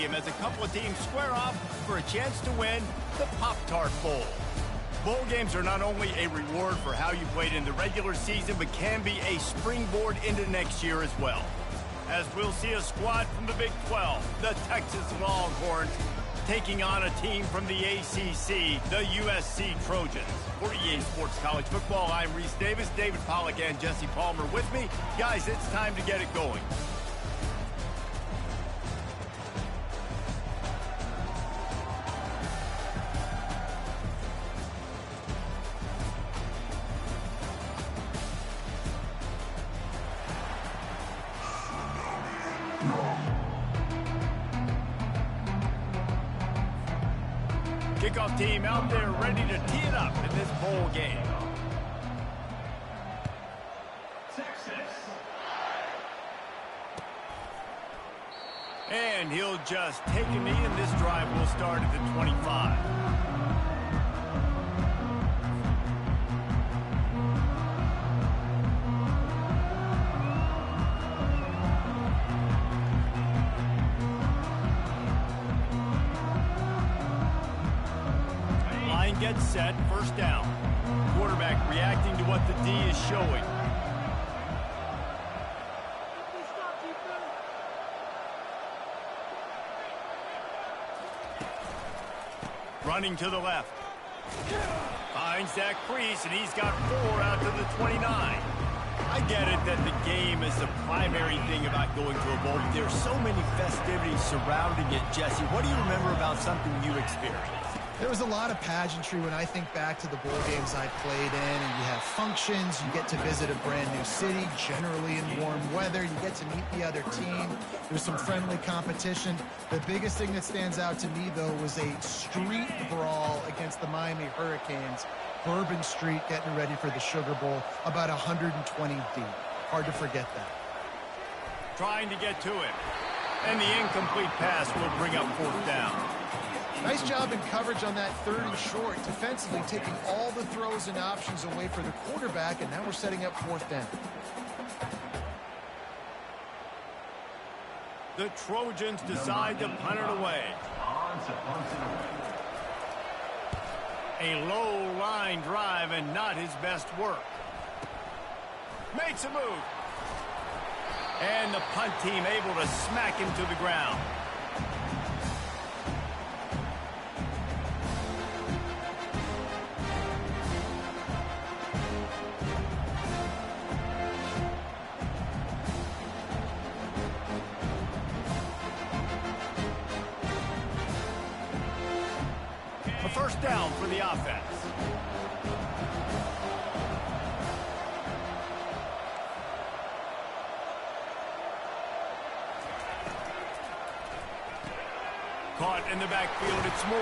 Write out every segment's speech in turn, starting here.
Stadium as a couple of teams square off for a chance to win the Pop-Tart Bowl. Bowl games are not only a reward for how you played in the regular season, but can be a springboard into next year as well. As we'll see a squad from the Big 12, the Texas Longhorns, taking on a team from the ACC, the USC Trojans. For EA Sports College Football, I'm Reese Davis, David Pollack, and Jesse Palmer with me. Guys, it's time to get it going. Kickoff team out there ready to tee it up in this bowl game. And he'll just take a knee, and this drive will start at the 25. Gets set, first down. Quarterback reacting to what the D is showing. Running to the left. Finds that crease, and he's got 4 out to the 29. I get it that the game is the primary thing about going to a bowl. There's so many festivities surrounding it, Jesse. What do you remember about something you experienced? There was a lot of pageantry when I think back to the bowl games I played in, and you have functions, you get to visit a brand new city, generally in warm weather, you get to meet the other team, there's some friendly competition. The biggest thing that stands out to me, though, was a street brawl against the Miami Hurricanes, Bourbon Street getting ready for the Sugar Bowl, about 120 deep. Hard to forget that. Trying to get to him, and the incomplete pass will bring up 4th down. Nice job in coverage on that 3rd and short, defensively taking all the throws and options away for the quarterback, and now we're setting up 4th down. The Trojans decide to punt it away. A low line drive and not his best work. Makes a move. And the punt team able to smack him to the ground. First down for the offense. Caught in the backfield, it's Moore.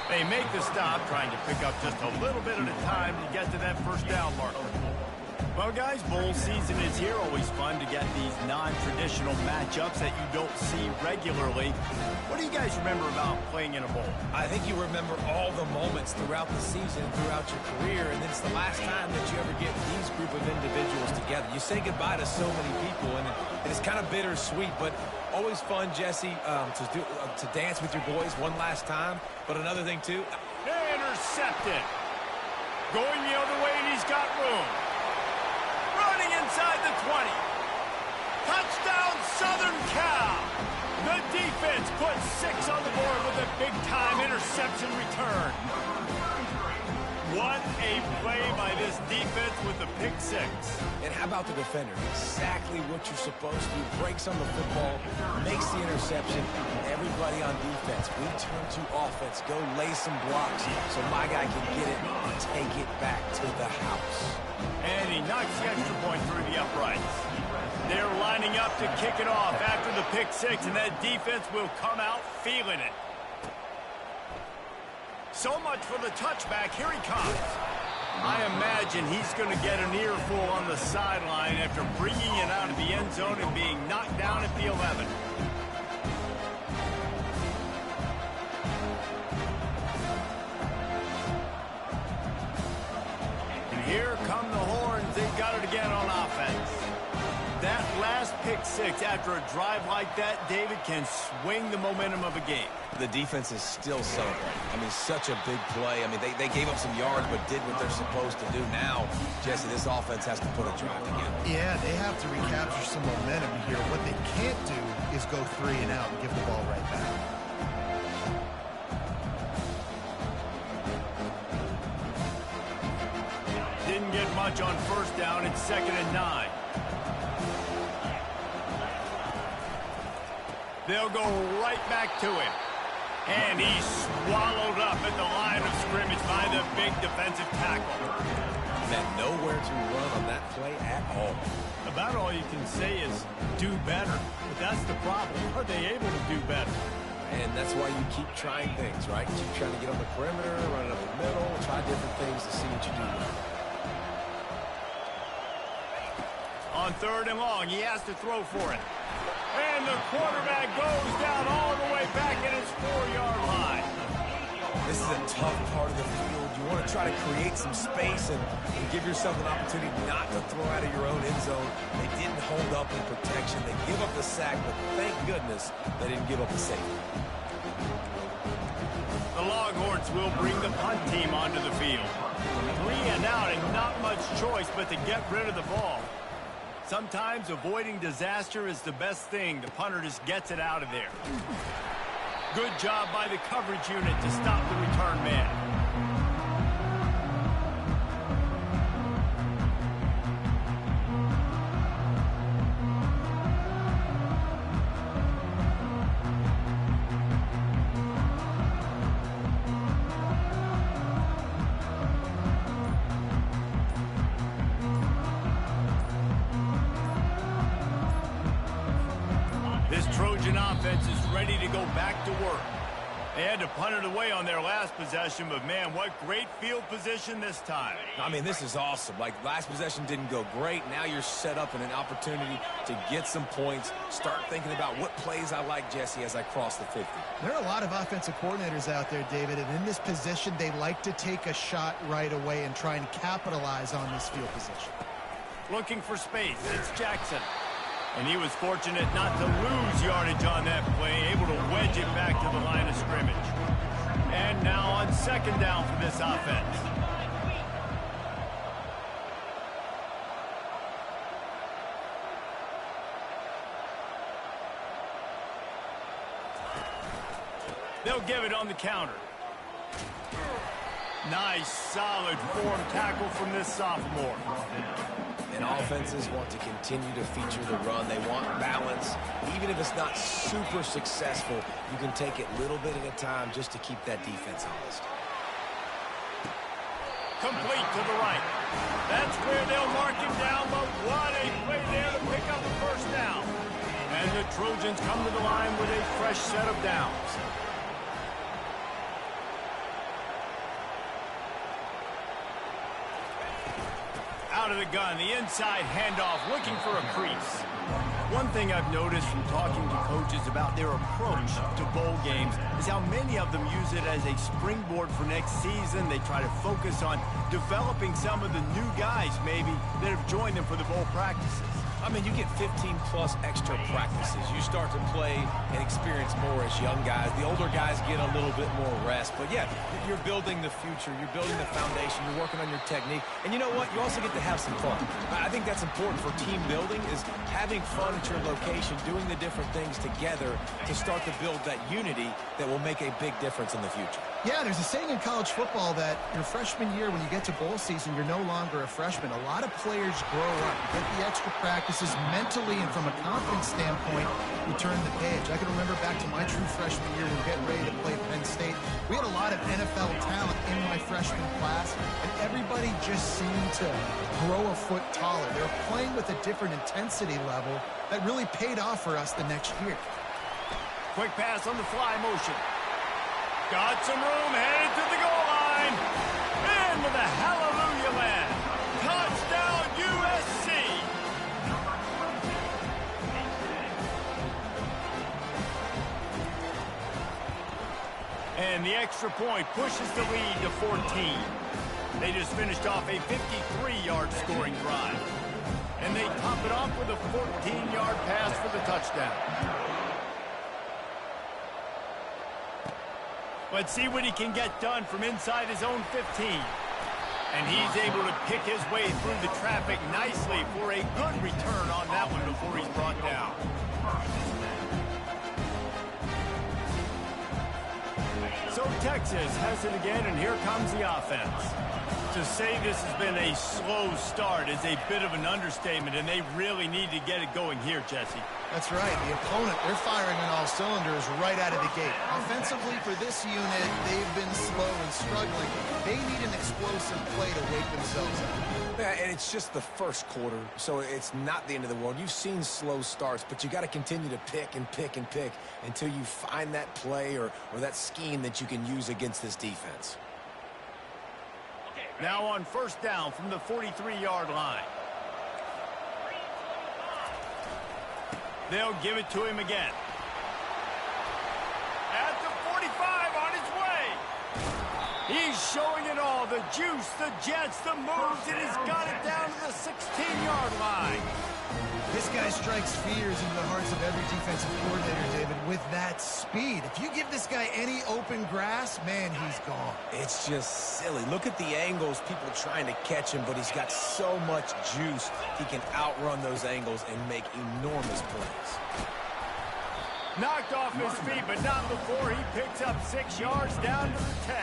They make the stop, trying to pick up just a little bit at a time to get to that first down marker. Well, guys, bowl season is here. Always fun to get these non-traditional matchups that you don't see regularly. What do you guys remember about playing in a bowl? I think you remember all the moments throughout the season, throughout your career, and it's the last time that you ever get these group of individuals together. You say goodbye to so many people, and it's kind of bittersweet, but always fun, Jesse, to dance with your boys one last time. But another thing, too. Intercepted. Going the other way, and he's got room. Running inside the 20. Touchdown, Southern Cal. The defense puts 6 on the board with a big-time interception return. What a play by this defense with the pick 6. And how about the defender? Exactly what you're supposed to do. Breaks on the football, makes the interception. Everybody on defense, we turn to offense. Go lay some blocks so my guy can get it and take it back to the house. And he knocks the extra point through the uprights. They're lining up to kick it off after the pick 6, and that defense will come out feeling it. So much for the touchback. Here he comes. I imagine he's going to get an earful on the sideline after bringing it out of the end zone and being knocked down at the 11. And here come the Horns. They've got it again on offense. That last pick 6 after a drive like that, David, can swing the momentum of a game. The defense is still celebrating. I mean, such a big play. I mean, they gave up some yards but did what they're supposed to do. Now, Jesse, this offense has to put a drive together. Yeah, they have to recapture some momentum here. What they can't do is go 3 and out and give the ball right back. Didn't get much on first down. It's 2nd and 9. They'll go right back to him. And he's swallowed up at the line of scrimmage by the big defensive tackle. Had nowhere to run on that play at all. About all you can say is do better. But that's the problem. Are they able to do better? And that's why you keep trying things, right? Keep trying to get on the perimeter, run it up the middle, try different things to see what you do well. On 3rd and long, he has to throw for it. And the quarterback goes down all the way back at his 4-yard line. This is a tough part of the field. You want to try to create some space and give yourself an opportunity not to throw out of your own end zone. They didn't hold up in protection. They give up the sack, but thank goodness they didn't give up the safety. The Longhorns will bring the punt team onto the field. 3 and out and not much choice but to get rid of the ball. Sometimes avoiding disaster is the best thing. The punter just gets it out of there. Good job by the coverage unit to stop the return man. Trojan offense is ready to go back to work. They had to punt it away on their last possession, but man, what great field position this time. I mean, this is awesome. Like, last possession didn't go great. Now you're set up in an opportunity to get some points. Start thinking about what plays I like, Jesse, as I cross the 50. There are a lot of offensive coordinators out there, David, and in this position, they like to take a shot right away and try and capitalize on this field position. Looking for space. It's Jackson. And he was fortunate not to lose yardage on that play, able to wedge it back to the line of scrimmage. And now on 2nd down for this offense. They'll give it on the counter. Nice, solid form tackle from this sophomore. And offenses want to continue to feature the run. They want balance. Even if it's not super successful, you can take it little bit at a time just to keep that defense honest. Complete to the right. That's where they'll mark him down, but what a play there to pick up a first down. And the Trojans come to the line with a fresh set of downs. Out of the gun, the inside handoff, looking for a crease. One thing I've noticed from talking to coaches about their approach to bowl games is how many of them use it as a springboard for next season. They try to focus on developing some of the new guys, maybe, that have joined them for the bowl practices. I mean, you get 15-plus extra practices. You start to play and experience more as young guys. The older guys get a little bit more rest. But, yeah, you're building the future. You're building the foundation. You're working on your technique. And you know what? You also get to have some fun. I think that's important for team building, is having fun at your location, doing the different things together to start to build that unity that will make a big difference in the future. Yeah, there's a saying in college football that your freshman year, when you get to bowl season, you're no longer a freshman. A lot of players grow up, you get the extra practices mentally, and from a confidence standpoint, you turn the page. I can remember back to my true freshman year, we were getting ready to play Penn State. We had a lot of NFL talent in my freshman class, and everybody just seemed to grow a foot taller. They were playing with a different intensity level that really paid off for us the next year. Quick pass on the fly motion. Got some room, headed to the goal line. Into the hallelujah land. Touchdown, USC. And the extra point pushes the lead to 14. They just finished off a 53-yard scoring drive. And they top it off with a 14-yard pass for the touchdown. Let's see what he can get done from inside his own 15. And he's able to pick his way through the traffic nicely for a good return on that one before he's brought down. So Texas has it again, and here comes the offense. To say this has been a slow start is a bit of an understatement, and they really need to get it going here, Jesse. That's right. The opponent, they're firing on all cylinders right out of the gate. Offensively, for this unit, they've been slow and struggling. They need an explosive play to wake themselves up. Yeah, and it's just the first quarter, so it's not the end of the world. You've seen slow starts, but you got to continue to pick and pick and pick until you find that play or that scheme that you can use against this defense. Now on first down from the 43-yard line. They'll give it to him again. At the 45, on his way. He's showing it all. The juice, the jets, the moves, and he's got it down to the 16-yard line. This guy strikes fears into the hearts of every defensive coordinator, David, with that speed. If you give this guy any open grass, man, he's gone. It's just silly. Look at the angles, people trying to catch him, but he's got so much juice. He can outrun those angles and make enormous plays. Knocked off his feet, but not before he picks up 6 yards down to the 10.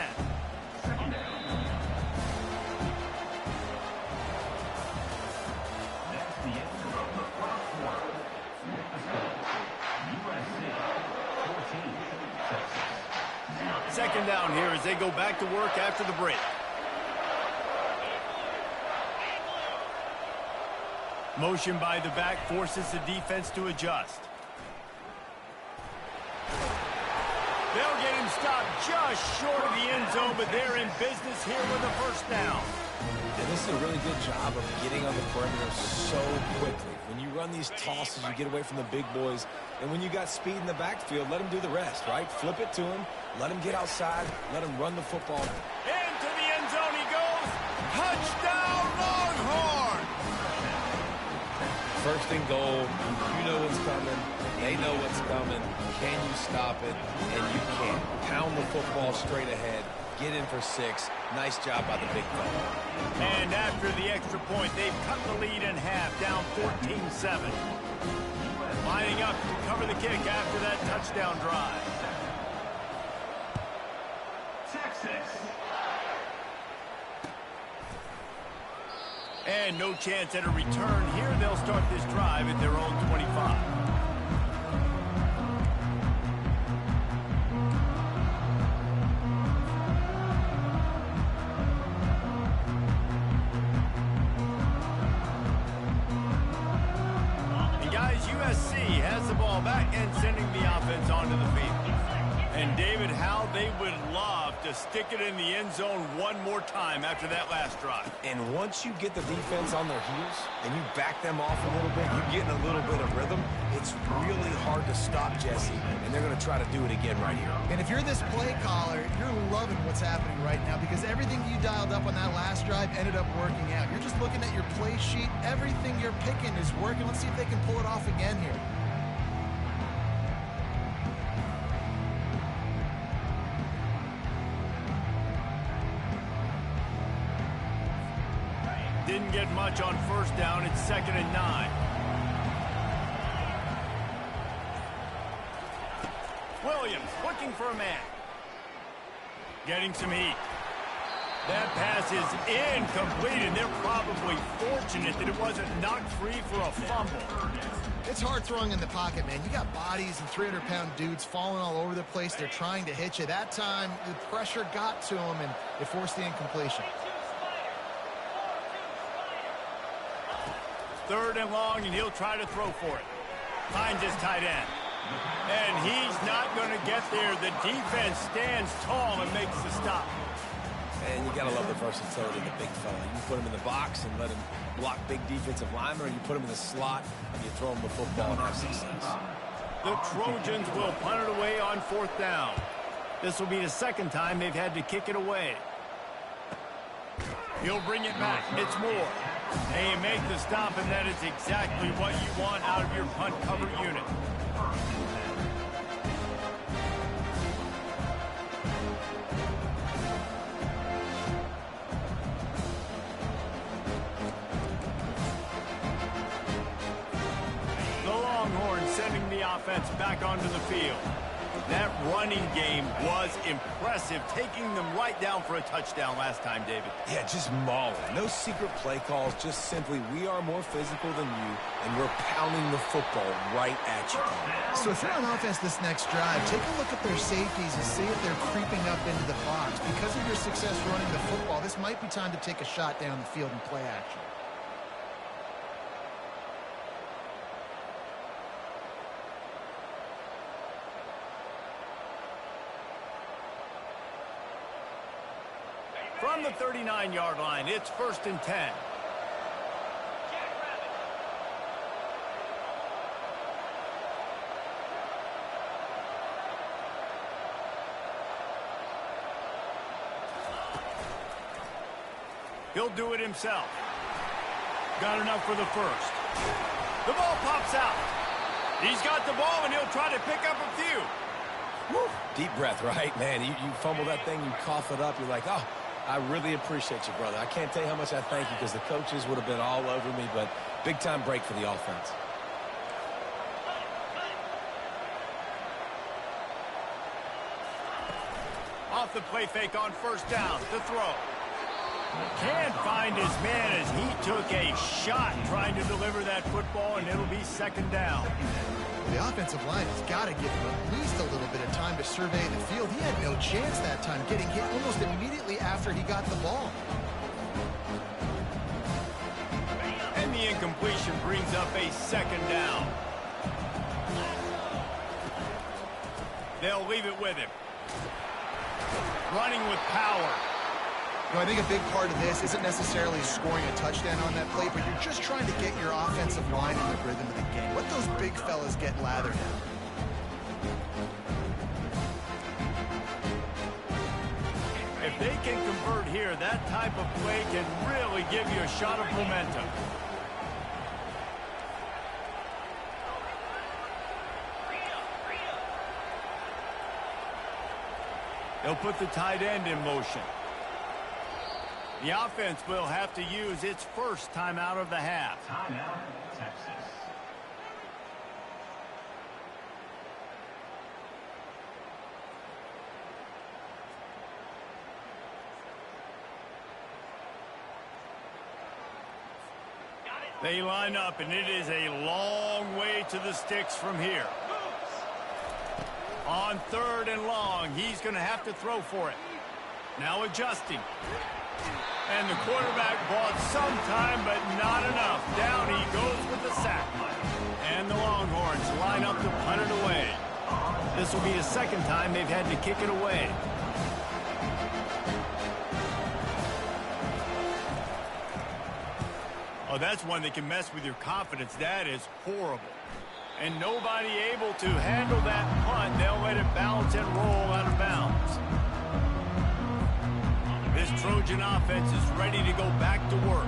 Second down here as they go back to work after the break. Motion by the back forces the defense to adjust. They'll get him stopped just short of the end zone, but they're in business here with a first down. And this is a really good job of getting on the perimeter so quickly. When you run these tosses, you get away from the big boys. And when you got speed in the backfield, let him do the rest, right? Flip it to him. Let him get outside. Let him run the football. Into the end zone he goes. Touchdown, Longhorn! First and goal. You know what's coming. They know what's coming. Can you stop it? And you can. Pound the football straight ahead. Get in for 6. Nice job by the big fella. And after the extra point, they've cut the lead in half, down 14-7. Lining up to cover the kick after that touchdown drive. Texas. And no chance at a return here. They'll start this drive at their own 25. USC has the ball back and sending the offense onto the field. And David, how they would love to stick it in the end zone one more time after that last drive. And once you get the defense on their heels and you back them off a little bit, you get in a little bit of rhythm, it's really hard to stop Jesse, and they're going to try to do it again right here. And if you're this play caller, you're loving what's happening right now because everything you dialed up on that last drive ended up working out. You're just looking at your play sheet. Everything you're picking is working. Let's see if they can pull it off again here. Didn't get much on first down. It's 2nd and 9. Williams looking for a man. Getting some heat. That pass is incomplete, and they're probably fortunate that it wasn't knocked free for a fumble. It's hard throwing in the pocket, man. You got bodies and 300-pound dudes falling all over the place. They're trying to hit you. That time, the pressure got to them, and it forced the incompletion. 3rd and long, and he'll try to throw for it. Finds his tight end. And he's not going to get there. The defense stands tall and makes the stop. And you got to love the versatility of the big fella. You put him in the box and let him block big defensive linemen, or you put him in the slot and you throw him the football and have success. The Trojans will punt it away on 4th down. This will be the 2nd time they've had to kick it away. He'll bring it back. It's Moore. Hey, you make the stop, and that is exactly what you want out of your punt cover unit. The Longhorns sending the offense back onto the field. That running game was impressive, taking them right down for a touchdown last time, David. Yeah, just mauling. No secret play calls, just simply we are more physical than you, and we're pounding the football right at you. So if you're on offense this next drive, take a look at their safeties and see if they're creeping up into the box. Because of your success running the football, this might be time to take a shot down the field and play action. From the 39-yard line, it's 1st and 10. He'll do it himself. Got enough for the first. The ball pops out. He's got the ball, and he'll try to pick up a few. Woo. Deep breath, right? Man, you fumble that thing, you cough it up, you're like, oh, I really appreciate you, brother. I can't tell you how much I thank you because the coaches would have been all over me, but big-time break for the offense. Off the play fake on 1st down. The throw. Can't find his man as he took a shot trying to deliver that football, and it'll be 2nd down. The offensive line has got to give him at least a little bit of time to survey the field. He had no chance that time, getting hit almost immediately after he got the ball. And the incompletion brings up a 2nd down. They'll leave it with him. Running with power. You know, I think a big part of this isn't necessarily scoring a touchdown on that play, but you're just trying to get your offensive line in the rhythm of the game. Let those big fellas get lathered out. If they can convert here, that type of play can really give you a shot of momentum. They'll put the tight end in motion. The offense will have to use its first timeout of the half. Timeout, Texas. They line up, and it is a long way to the sticks from here. On 3rd and long, he's going to have to throw for it. Now adjusting. And the quarterback bought some time, but not enough. Down he goes with the sack. And the Longhorns line up to punt it away. This will be the 2nd time they've had to kick it away. Oh, that's one that can mess with your confidence. That is horrible. And nobody able to handle that punt. They'll let it bounce and roll out of bounds. This Trojan offense is ready to go back to work.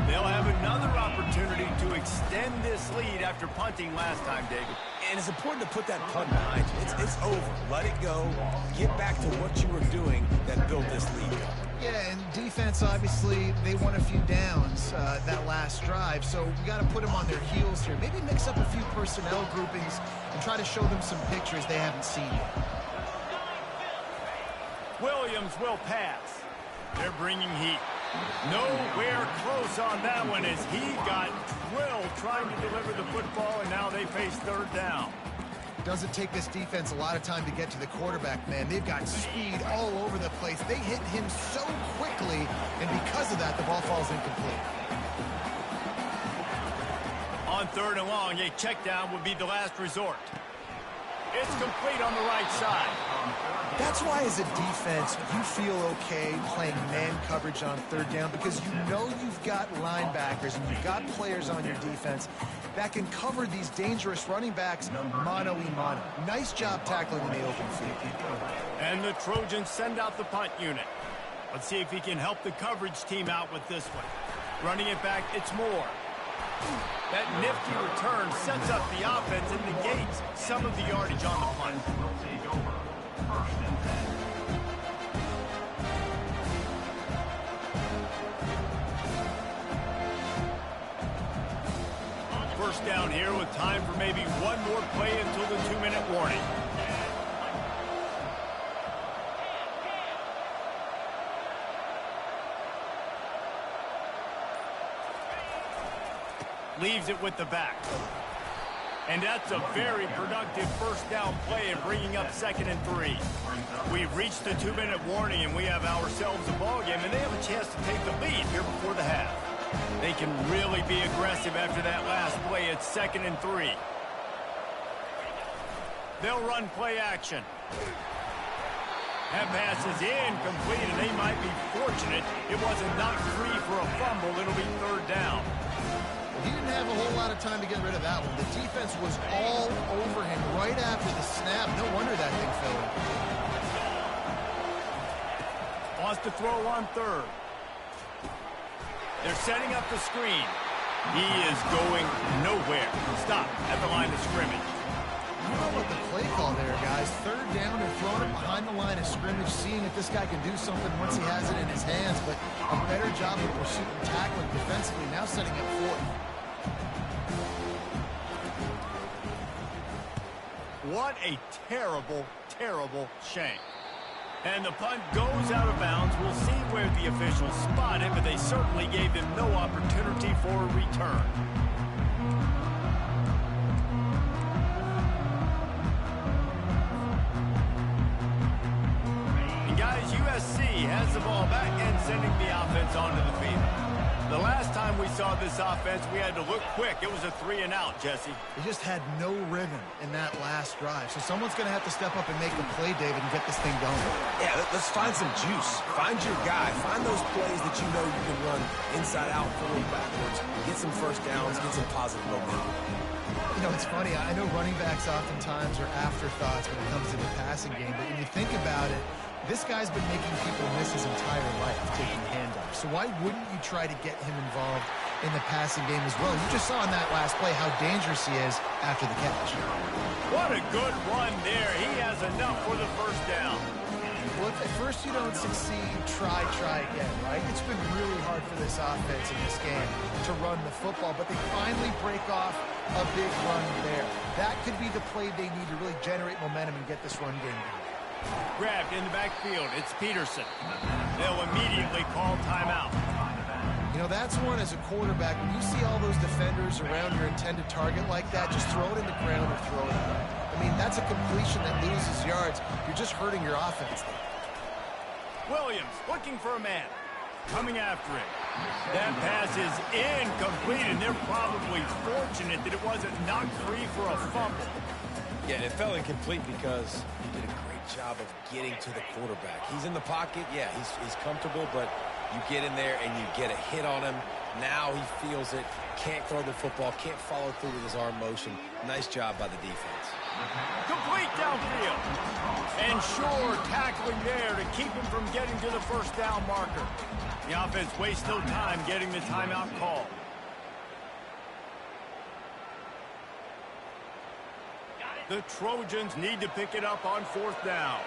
They'll have another opportunity to extend this lead after punting last time, David. And it's important to put that punt behind you. It's over. Let it go. Get back to what you were doing that built this lead. Yeah, and defense, obviously, they won a few downs that last drive, so we got to put them on their heels here. Maybe mix up a few personnel groupings and try to show them some pictures they haven't seen yet. Williams will pass. They're bringing heat. Nowhere close on that one as he got drilled trying to deliver the football, and now they face 3rd down. Doesn't take this defense a lot of time to get to the quarterback, man. They've got speed all over the place. They hit him so quickly, and because of that, the ball falls incomplete. On 3rd and long, a check down would be the last resort. It's complete on the right side. That's why, as a defense, you feel okay playing man coverage on 3rd down because you know you've got linebackers and you've got players on your defense that can cover these dangerous running backs mano-a-mano. Nice job tackling in the open field. And the Trojans send out the punt unit. Let's see if he can help the coverage team out with this one. Running it back, it's Moore. That nifty return sets up the offense and negates some of the yardage on the punt. First down here with time for maybe one more play until the 2-minute warning. Leaves it with the back. And that's a very productive first down play in bringing up 2nd and 3. We've reached the 2-minute warning, and we have ourselves a ball game, and they have a chance to take the lead here before the half. They can really be aggressive after that last play. It's 2nd and 3. They'll run play action. That pass is incomplete, and they might be fortunate it wasn't knocked free for a fumble. It'll be 3rd down. He didn't have a whole lot of time to get rid of that one. The defense was all over him right after the snap. No wonder that thing fell. Wants to throw on 3rd. They're setting up the screen. He is going nowhere. Stop at the line of scrimmage. I don't know about the play call there, guys. 3rd down, they're throwing it behind the line of scrimmage, seeing if this guy can do something once he has it in his hands, but a better job of pursuit and tackling defensively, now setting up 4th. What a terrible, terrible shame. And the punt goes out of bounds. We'll see where the officials spot it, but they certainly gave him no opportunity for a return. And guys, USC has the ball back and sending the offense onto the field. The last time we saw this offense, we had to look quick. It was a 3-and-out, Jesse. They just had no rhythm in that last drive. So someone's going to have to step up and make the play, David, and get this thing going. Yeah, let's find some juice. Find your guy. Find those plays that you know you can run inside out, forward, backwards. Get some first downs. Get some positive momentum. You know, it's funny. I know running backs oftentimes are afterthoughts when it comes to the passing game. But when you think about it, this guy's been making people miss his entire life taking handoffs. So why wouldn't you try to get him involved in the passing game as well? You just saw in that last play how dangerous he is after the catch. What a good run there. He has enough for the first down. Well, if at first you don't succeed, try again, right? It's been really hard for this offense in this game to run the football, but they finally break off a big run there. That could be the play they need to really generate momentum and get this run game going. Grabbed in the backfield. It's Peterson. They'll immediately call timeout. You know, that's one as a quarterback. When you see all those defenders around your intended target like that, just throw it in the ground or throw it out. I mean, that's a completion that loses yards. You're just hurting your offense there. Williams looking for a man. Coming after it. That pass is incomplete, and they're probably fortunate that it wasn't knocked free for a fumble. Yeah, and it fell incomplete because he did a great job of getting to the quarterback. He's in the pocket. Yeah, he's comfortable, but you get in there and you get a hit on him. Now he feels it. Can't throw the football. Can't follow through with his arm motion. Nice job by the defense. Complete downfield. And sure, tackling there to keep him from getting to the first down marker. The offense wastes no time getting the timeout call. The Trojans need to pick it up on 4th down.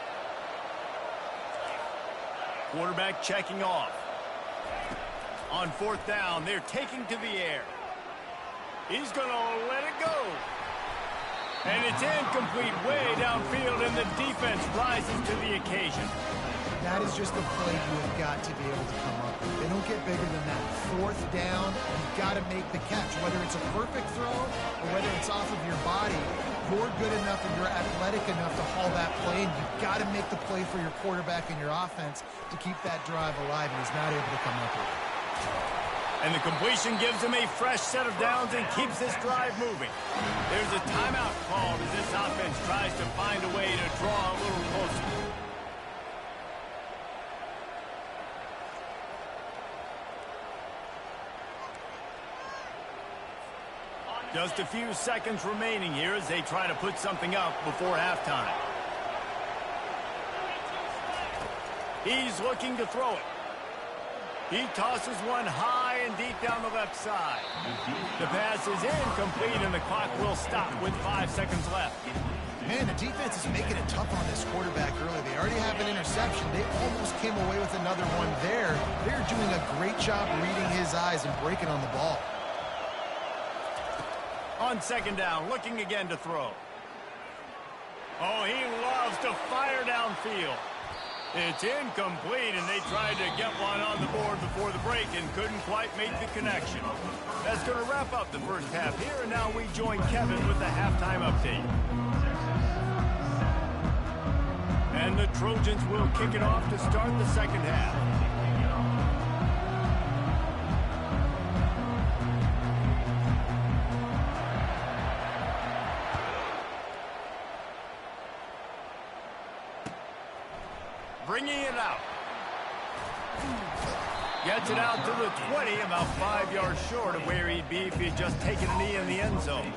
Quarterback checking off. On 4th down, they're taking to the air. He's going to let it go. And it's incomplete way downfield, and the defense rises to the occasion. That is just the play you have got to be able to come up with. They don't get bigger than that. 4th down, you've got to make the catch. Whether it's a perfect throw or whether it's off of your body, you're good enough and you're athletic enough to haul that play, and you've got to make the play for your quarterback and your offense to keep that drive alive, and he's not able to come up with it. And the completion gives him a fresh set of downs and keeps this drive moving. There's a timeout called as this offense tries to find a way to draw a little closer. Just a few seconds remaining here as they try to put something up before halftime. He's looking to throw it. He tosses one high playing deep down the left side. The pass is incomplete, and the clock will stop with 5 seconds left. Man, the defense is making it tough on this quarterback early. They already have an interception. They almost came away with another one there. They're doing a great job reading his eyes and breaking on the ball. On second down, looking again to throw. Oh, he loves to fire downfield. It's incomplete, and they tried to get one on the board before the break and couldn't quite make the connection. That's going to wrap up the first half here, and now we join Kevin with the halftime update. And the Trojans will kick it off to start the second half. Bringing it out. Gets it out to the 20, about 5 yards short of where he'd be if he'd just taken a knee in the end zone.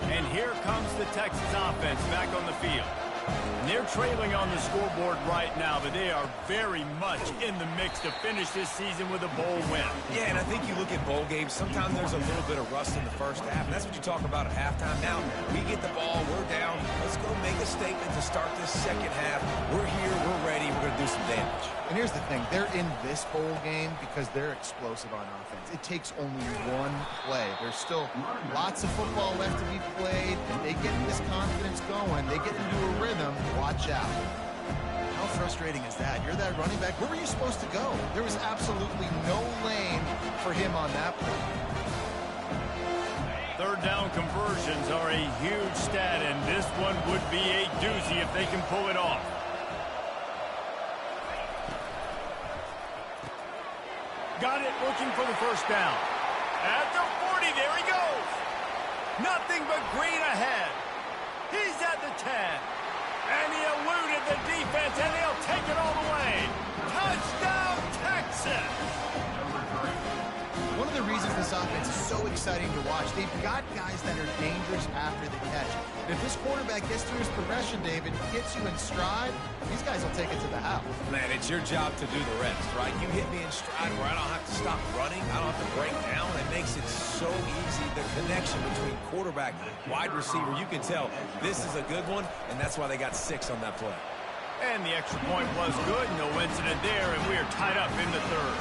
And here comes the Texas offense back on the field. And they're trailing on the scoreboard right now, but they are very much in the mix to finish this season with a bowl win. Yeah, and I think you look at bowl games, sometimes there's a little bit of rust in the first half, and that's what you talk about at halftime. Now, we get the ball, we're down, let's go make a statement to start this second half. We're here, we're ready, we're going to do some damage. And here's the thing, they're in this bowl game because they're explosive on offense. It takes only one play. There's still lots of football left to be played. They get this confidence going, they get into a rhythm. Watch out. How frustrating is that? You're that running back. Where were you supposed to go? There was absolutely no lane for him on that play. Third down conversions are a huge stat, and this one would be a doozy if they can pull it off. Got it, looking for the first down. At the 40, there he goes. Nothing but green ahead. He's at the 10. And he eluded the defense, and they'll take it all the way. Touchdown, Texas! One of the reasons this offense is so exciting to watch, they've got guys that are dangerous after the catch. And if this quarterback gets through his progression, David, gets you in stride, these guys will take it to the house. Man, it's your job to do the rest, right? You hit me in stride where I don't have to stop running. I don't have to break down. It makes it so easy. The connection between quarterback and wide receiver, you can tell this is a good one, and that's why they got 6 on that play. And the extra point was good. No incident there, and we are tied up in the third.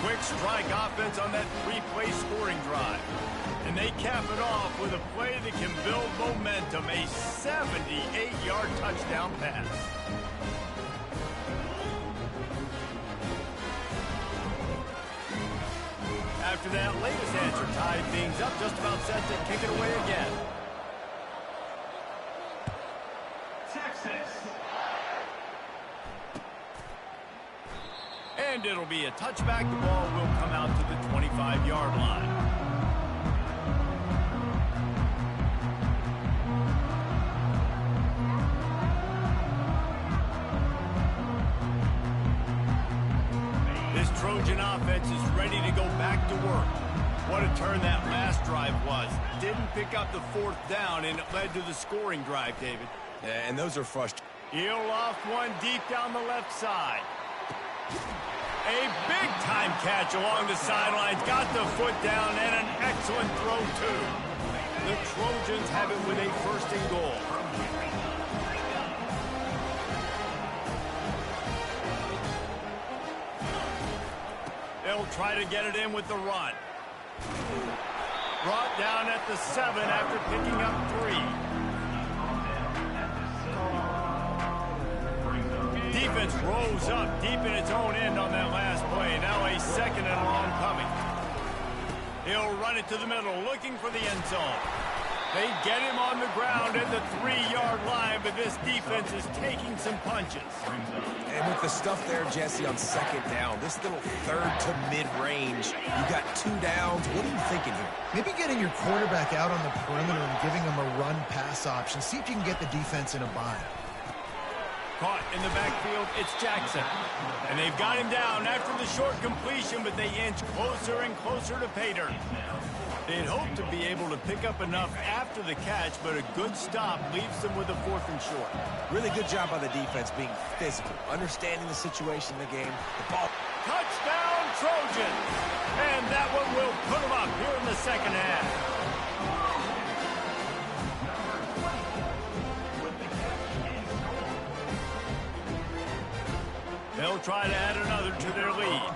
Quick strike offense on that 3-play scoring drive. And they cap it off with a play that can build momentum, a 78-yard touchdown pass. After that latest answer tied things up, just about set to kick it away again. Texas. And it'll be a touchback. The ball will come out to the 25-yard line. This Trojan offense is ready to go back to work. What a turn that last drive was. Didn't pick up the 4th down, and it led to the scoring drive, David. Yeah, and those are frustrating. He'll loft one deep down the left side. A big-time catch along the sidelines. Got the foot down, and an excellent throw, too. The Trojans have it with a 1st and goal. They'll try to get it in with the run. Brought down at the 7 after picking up 3. Defense rose up deep in its own end on that last play. Now a 2nd and long coming. He'll run it to the middle, looking for the end zone. They get him on the ground at the 3-yard line, but this defense is taking some punches. And with the stuff there, Jesse, on 2nd down, this little 3rd to mid-range, you got 2 downs. What are you thinking here? Maybe getting your quarterback out on the perimeter and giving him a run-pass option. See if you can get the defense in a bind. Caught in the backfield, it's Jackson. And they've got him down after the short completion, but they inch closer and closer to pay dirt. They'd hope to be able to pick up enough after the catch, but a good stop leaves them with a 4th and short. Really good job by the defense being physical, understanding the situation in the game. The ball. Touchdown, Trojan! And that one will put them up here in the second half. They'll try to add another to their lead.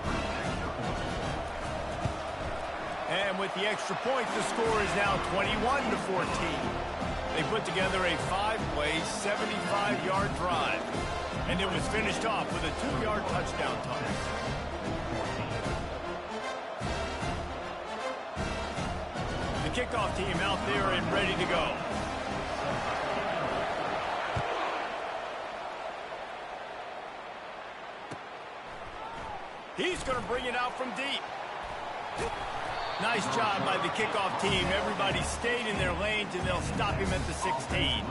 And with the extra point, the score is now 21-14. They put together a 5-play, 75-yard drive. And it was finished off with a 2-yard touchdown toss. The kickoff team out there and ready to go. He's going to bring it out from deep. Nice job by the kickoff team. Everybody stayed in their lanes, and they'll stop him at the 16.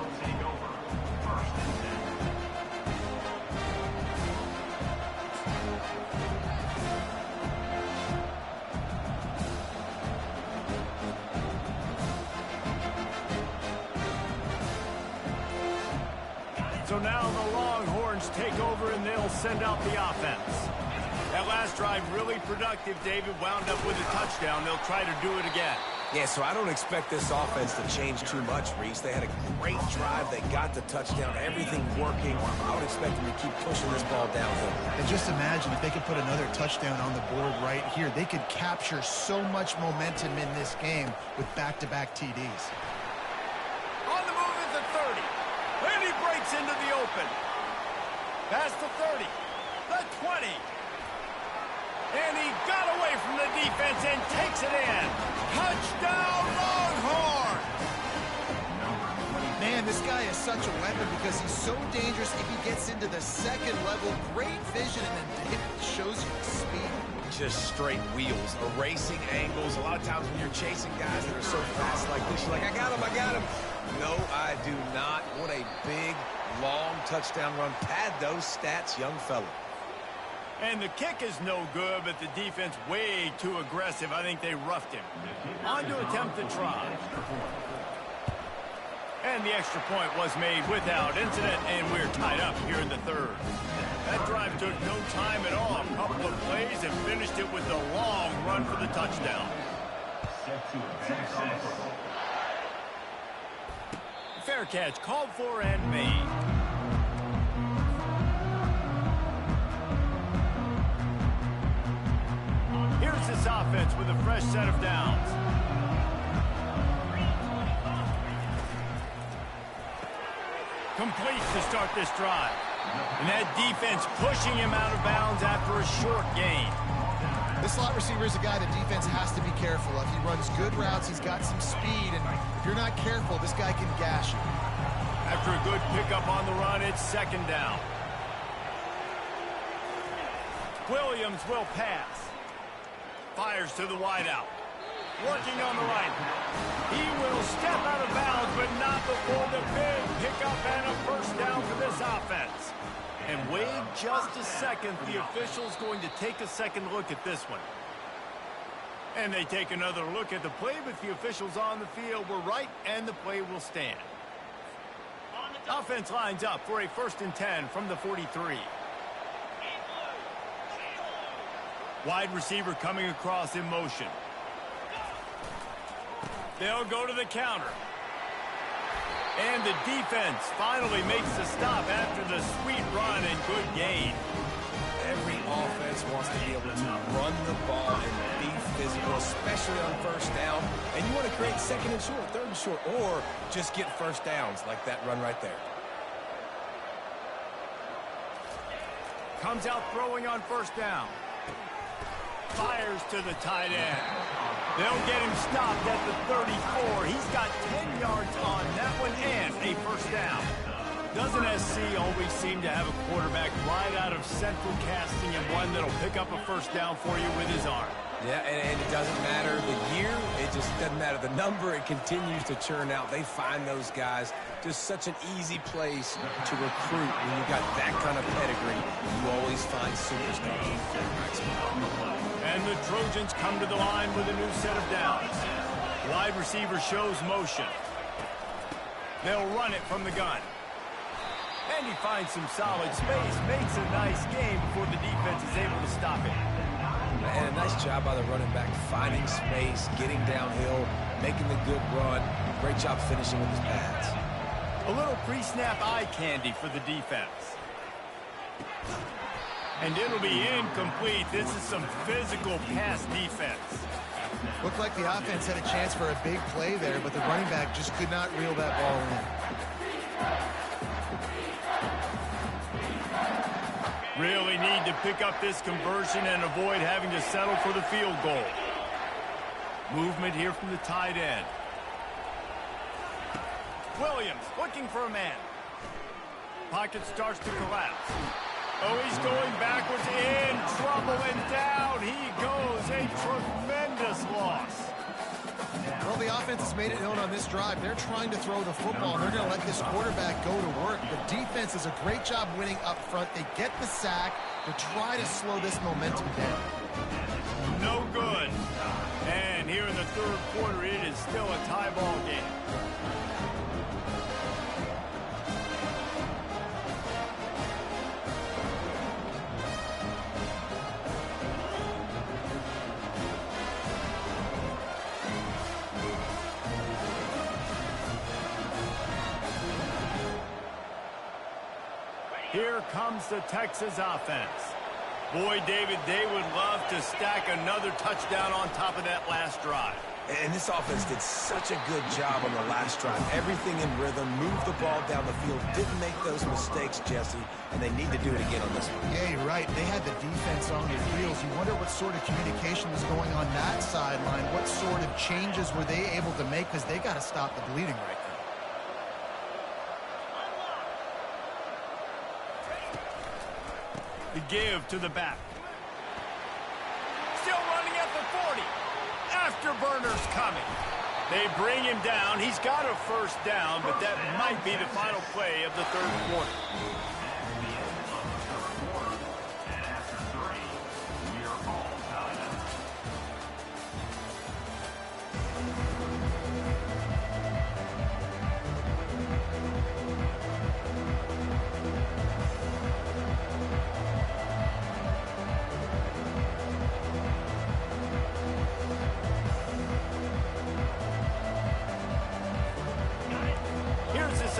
So now the Longhorns take over, and they'll send out the offense. That last drive really productive. David wound up with a touchdown. They'll try to do it again. Yeah, so I don't expect this offense to change too much, Reese. They had a great drive. They got the touchdown. Everything working. I would expect them to keep pushing this ball downhill. And just imagine if they could put another touchdown on the board right here. They could capture so much momentum in this game with back-to-back TDs. On the move at the 30. And he breaks into the open. Past the 30. The 20. And he got away from the defense and takes it in. Touchdown, Longhorn! Man, this guy is such a weapon because he's so dangerous if he gets into the second level. Great vision, and then David shows you the speed. Just straight wheels, erasing angles. A lot of times when you're chasing guys that are so fast like this, you're like, I got him, I got him. No, I do not. What a big, long touchdown run. Pad those stats, young fella. And the kick is no good, but the defense way too aggressive. I think they roughed him. On to attempt the try. And the extra point was made without incident, and we're tied up here in the 3rd. That drive took no time at all. A couple of plays and finished it with a long run for the touchdown. Fair catch called for and made. Here's this offense with a fresh set of downs. Complete to start this drive. And that defense pushing him out of bounds after a short gain. This slot receiver is a guy the defense has to be careful of. He runs good routes. He's got some speed. And if you're not careful, this guy can gash you. After a good pickup on the run, it's 2nd down. Williams will pass. Fires to the wideout. Working on the right. He will step out of bounds, but not before the big pickup and a first down for this offense. And wait just a second. The official's going to take a second look at this one. And they take another look at the play, but the officials on the field were right, and the play will stand. Offense lines up for a 1st and 10 from the 43. Wide receiver coming across in motion. They'll go to the counter. And the defense finally makes the stop after the sweet run and good gain. Every offense wants to be able to run the ball and be physical, especially on 1st down. And you want to create 2nd and short, 3rd and short, or just get first downs like that run right there. Comes out throwing on 1st down. Fires to the tight end. They'll get him stopped at the 34. He's got 10 yards on that one and a 1st down. Doesn't SC always seem to have a quarterback right out of central casting and one that'll pick up a 1st down for you with his arm? Yeah, and it doesn't matter the year. It just doesn't matter the number. It continues to churn out. They find those guys. Just such an easy place to recruit when you've got that kind of pedigree. You always find superstars. And the Trojans come to the line with a new set of downs. Wide receiver shows motion. They'll run it from the gun. And he finds some solid space, makes a nice game before the defense is able to stop it. And a nice job by the running back, finding space, getting downhill, making the good run. Great job finishing with his pads. A little pre-snap eye candy for the defense. And it'll be incomplete. This is some physical pass defense. Looked like the offense had a chance for a big play there, but the running back just could not reel that ball in. Really need to pick up this conversion and avoid having to settle for the field goal. Movement here from the tight end. Williams looking for a man. Pocket starts to collapse. Oh, he's going backwards, in trouble, and down he goes. A tremendous loss. Well, the offense has made it known on this drive. They're trying to throw the football, and they're going to let this quarterback go to work. The defense does a great job winning up front. They get the sack to try to slow this momentum down. No good. And here in the third quarter, it is still a tie ball game. Here comes the Texas offense. Boy, David, they would love to stack another touchdown on top of that last drive. And this offense did such a good job on the last drive. Everything in rhythm, moved the ball down the field, didn't make those mistakes, Jesse, and they need to do it again on this one. Yeah, you're right. They had the defense on their heels. You wonder what sort of communication was going on that sideline. What sort of changes were they able to make, because they got to stop the bleeding right now. The give to the back. Still running at the 40. Afterburners coming. They bring him down. He's got a first down, but that might be the final play of the third quarter.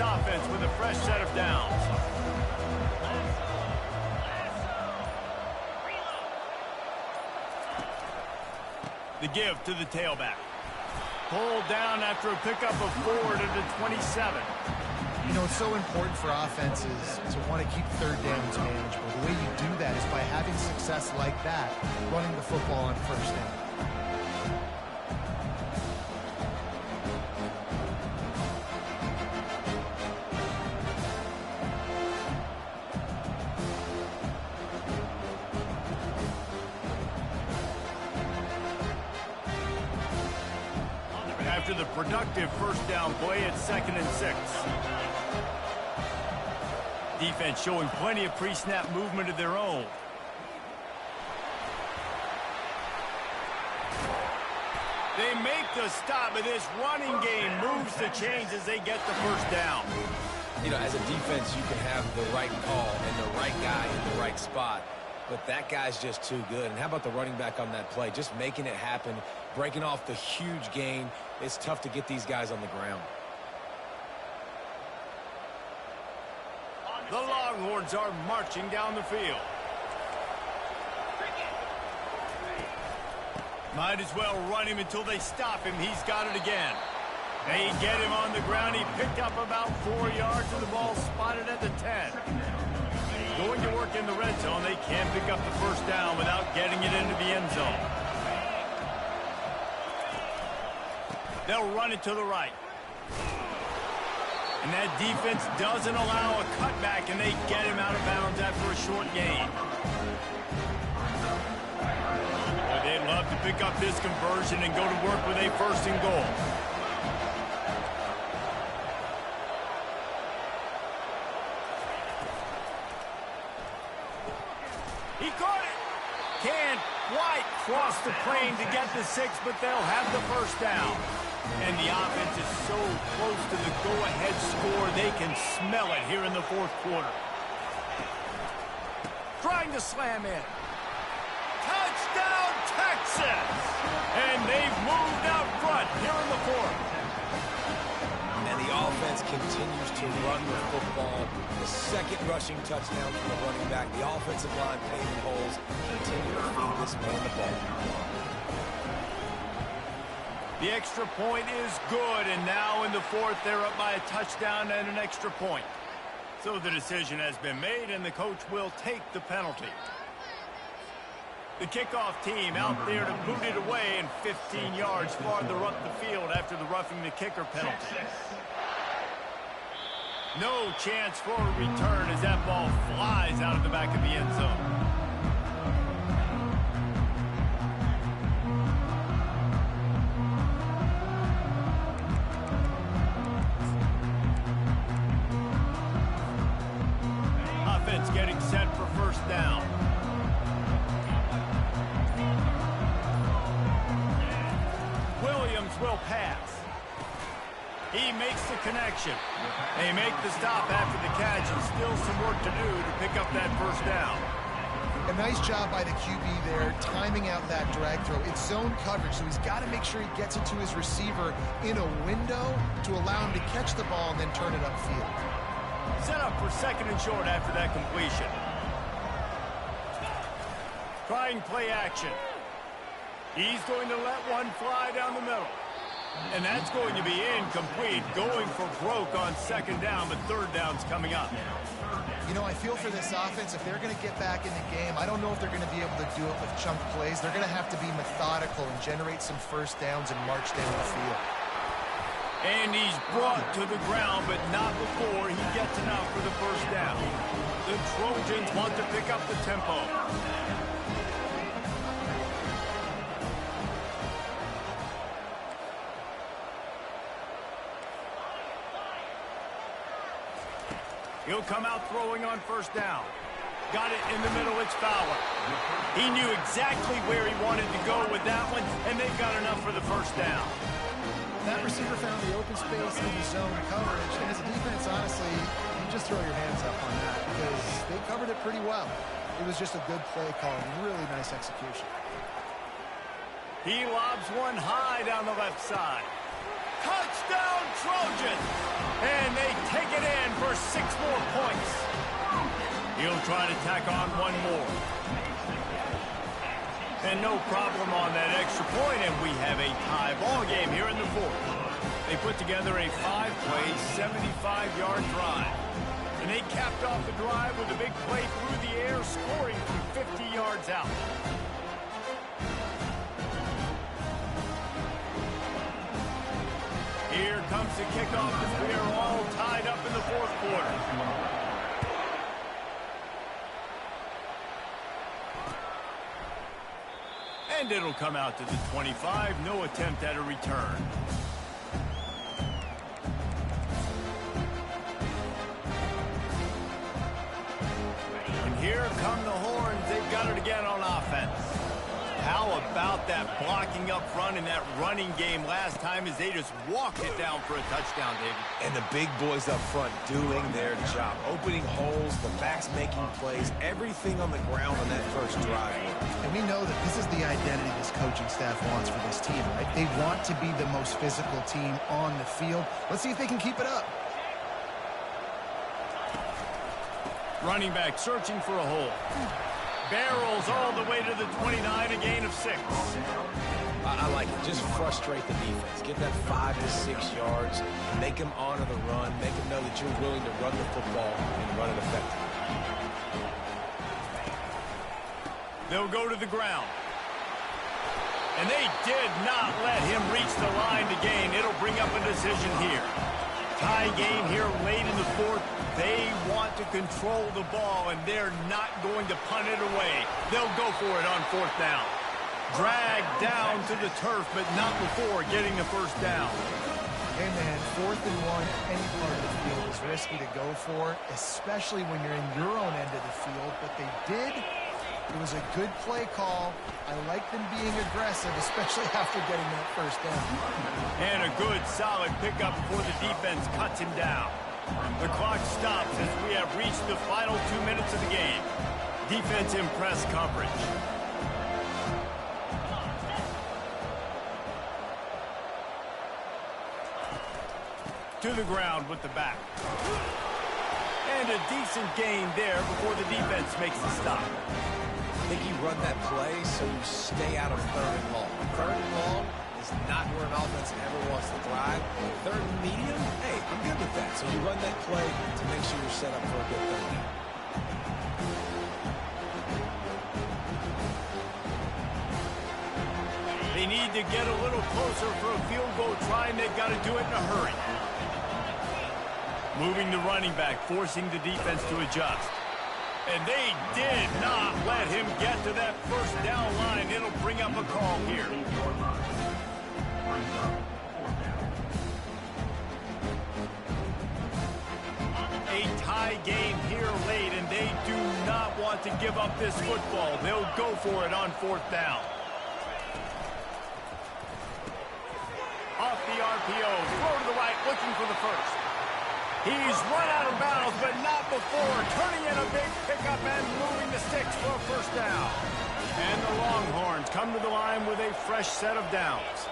Offense with a fresh set of downs. The give to the tailback. Pulled down after a pickup of 4 to the 27. You know, it's so important for offenses to want to keep third downs manageable. The way you do that is by having success like that, running the football on first down. After the productive first down play at 2nd and 6. Defense showing plenty of pre-snap movement of their own. They make the stop, but this running game moves the chains as they get the first down. You know, as a defense, you can have the right call and the right guy in the right spot. But that guy's just too good. And how about the running back on that play? Just making it happen, breaking off the huge gain. It's tough to get these guys on the ground. The Longhorns are marching down the field. Might as well run him until they stop him. He's got it again. They get him on the ground. He picked up about 4 yards, and the ball spotted at the 10. Going to work in the red zone. They can't pick up the first down without getting it into the end zone. They'll run it to the right. And that defense doesn't allow a cutback, and they get him out of bounds after a short gain. Well, they'd love to pick up this conversion and go to work with a 1st and goal. He caught it. Can't quite cross the plane to get the 6, but they'll have the first down. And the offense is so close to the go-ahead score, they can smell it here in the fourth quarter. Trying to slam in. Touchdown, Texas! And they've moved out front here in the fourth. And the offense continues to run the football. The second rushing touchdown from the running back. The offensive line paving holes. Continue to feed this man the ball. The extra point is good, and now in the fourth, they're up by a touchdown and an extra point. So the decision has been made, and the coach will take the penalty. The kickoff team out there to boot it away and 15 yards farther up the field after the roughing the kicker penalty. No chance for a return as that ball flies out of the back of the end zone. Offense getting set for first down. Williams will pass. He makes the connection. They make the stop after the catch, and still some work to do to pick up that first down. A nice job by the QB there, timing out that drag throw. It's zone coverage, so he's got to make sure he gets it to his receiver in a window to allow him to catch the ball and then turn it upfield. Set up for second and short after that completion. Trying play action. He's going to let one fly down the middle. And that's going to be incomplete, going for broke on second down, but third down's coming up. You know, I feel for this offense, if they're going to get back in the game, I don't know if they're going to be able to do it with chunk plays. They're going to have to be methodical and generate some first downs and march down the field. And he's brought to the ground, but not before he gets enough for the first down. The Trojans want to pick up the tempo. He'll come out throwing on first down. Got it in the middle, it's Fowler. He knew exactly where he wanted to go with that one, and they've got enough for the first down. That receiver found the open space in the zone coverage, and as a defense, honestly, you just throw your hands up on that because they covered it pretty well. It was just a good play call, really nice execution. He lobs one high down the left side. Touchdown, Trojans! And they take it in for 6 more points. He'll try to tack on one more. And no problem on that extra point, and we have a tie ball game here in the fourth. They put together a 5-play, 75-yard drive. And they capped off the drive with a big play through the air, scoring from 50 yards out. Here comes the kickoff as we are all tied up in the fourth quarter. And it'll come out to the 25. No attempt at a return. And here come the horns. They've got it again on offense. How about that blocking up front in that running game last time as they just walked it down for a touchdown, David? And the big boys up front doing their job. Opening holes, the backs making plays, everything on the ground on that first drive. And we know that this is the identity this coaching staff wants for this team, right? They want to be the most physical team on the field. Let's see if they can keep it up. Running back searching for a hole. Barrels all the way to the 29, a gain of 6. I like it. Just frustrate the defense. Get that 5 to 6 yards. Make them honor the run. Make them know that you're willing to run the football and run it effectively. They'll go to the ground. And they did not let him reach the line to gain. It'll bring up a decision here. Tie game here late in the fourth. They want to control the ball, and they're not going to punt it away. They'll go for it on fourth down. Dragged down to the turf, but not before getting the first down. Hey, man, 4th and 1, any part of the field is risky to go for, especially when you're in your own end of the field. But they did, It was a good play call. I like them being aggressive, especially after getting that first down. And a good, solid pickup before the defense cuts him down. The clock stops as we have reached the final 2 minutes of the game. Defense in press coverage. To the ground with the back. And a decent gain there before the defense makes the stop. I think you run that play so you stay out of third and long. Third and long is not where an offense ever wants to thrive. Third and medium, hey, I'm good with that. So you run that play to make sure you're set up for a good third down. They need to get a little closer for a field goal try, and they've got to do it in a hurry. Moving the running back, forcing the defense to adjust. And they did not let him get to that first down line. It'll bring up a call here. A tie game here late, and they do not want to give up this football. They'll go for it on fourth down. Off the RPO, throw to the right, looking for the first. He's run out of bounds, but not before. Turning in a big pickup and moving the sticks for a first down. And the Longhorns come to the line with a fresh set of downs.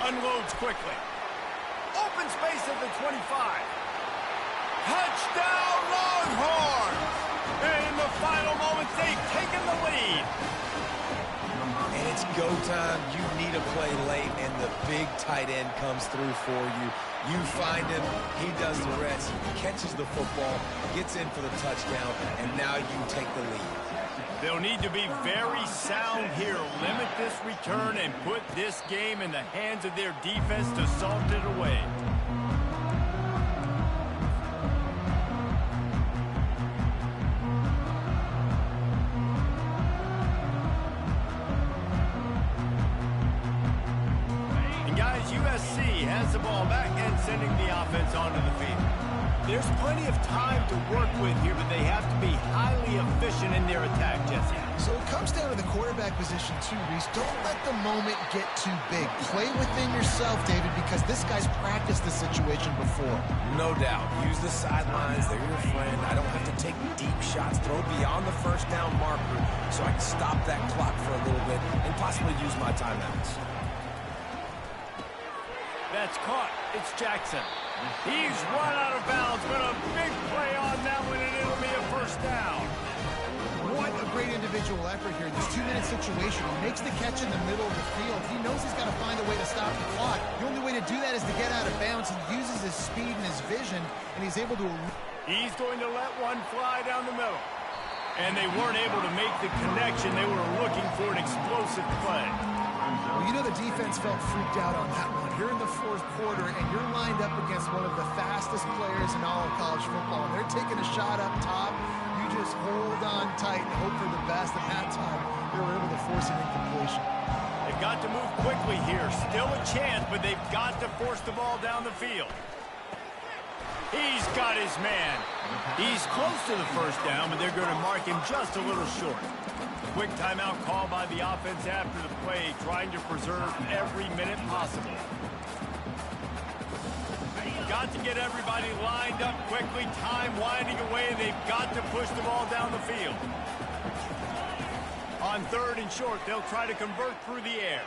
Unloads quickly. Open space at the 25. Touchdown, Longhorns! And in the final moments, they've taken the lead. And it's go time. You need a play late, and the big tight end comes through for you. You find him. He does the rest. He catches the football, gets in for the touchdown, and now you take the lead. They'll need to be very sound here. Limit this return and put this game in the hands of their defense to salt it away. USC has the ball back and sending the offense onto the field. There's plenty of time to work with here, but they have to be highly efficient in their attack, Jesse. So it comes down to the quarterback position too, Reese. Don't let the moment get too big. Play within yourself, David, because this guy's practiced this situation before. No doubt. Use the sidelines. They're your friend. I don't have to take deep shots. Throw beyond the first down marker so I can stop that clock for a little bit and possibly use my timeouts. That's caught. It's Jackson. He's run out of bounds, but a big play on that one, and it'll be a first down. What a great individual effort here in this 2-minute situation. He makes the catch in the middle of the field. He knows he's got to find a way to stop the clock. The only way to do that is to get out of bounds. He uses his speed and his vision, and he's able to... He's going to let one fly down the middle. And they weren't able to make the connection. They were looking for an explosive play. Well, you know the defense felt freaked out on that one. You're in the fourth quarter, and you're lined up against one of the fastest players in all of college football. And they're taking a shot up top. You just hold on tight and hope for the best. At that time, they were able to force an incompletion. They've got to move quickly here. Still a chance, but they've got to force the ball down the field. He's got his man. He's close to the first down, but they're going to mark him just a little short. Quick timeout call by the offense after the play, trying to preserve every minute possible. Got to get everybody lined up quickly, time winding away, and they've got to push the ball down the field. On third and short, they'll try to convert through the air.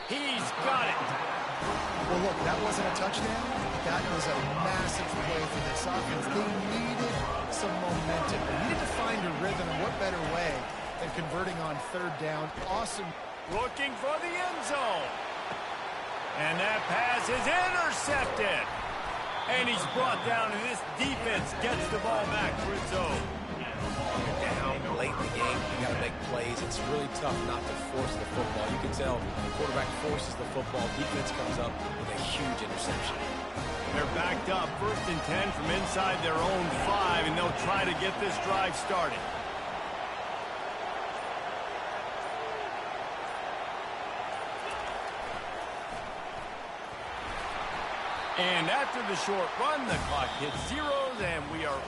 He's got it. Well, look, that wasn't a touchdown. That was a massive play for this offense. They needed some momentum. They needed to find a rhythm, and what better way than converting on third down. Awesome. Looking for the end zone. And that pass is intercepted. And he's brought down, and this defense gets the ball back for its own. You're down late in the game. You got to make plays. It's really tough not to force the football. You can tell the quarterback forces the football. Defense comes up with a huge interception. They're backed up, 1st and 10 from inside their own 5, and they'll try to get this drive started. And after the short run, the clock hits zeros, and we are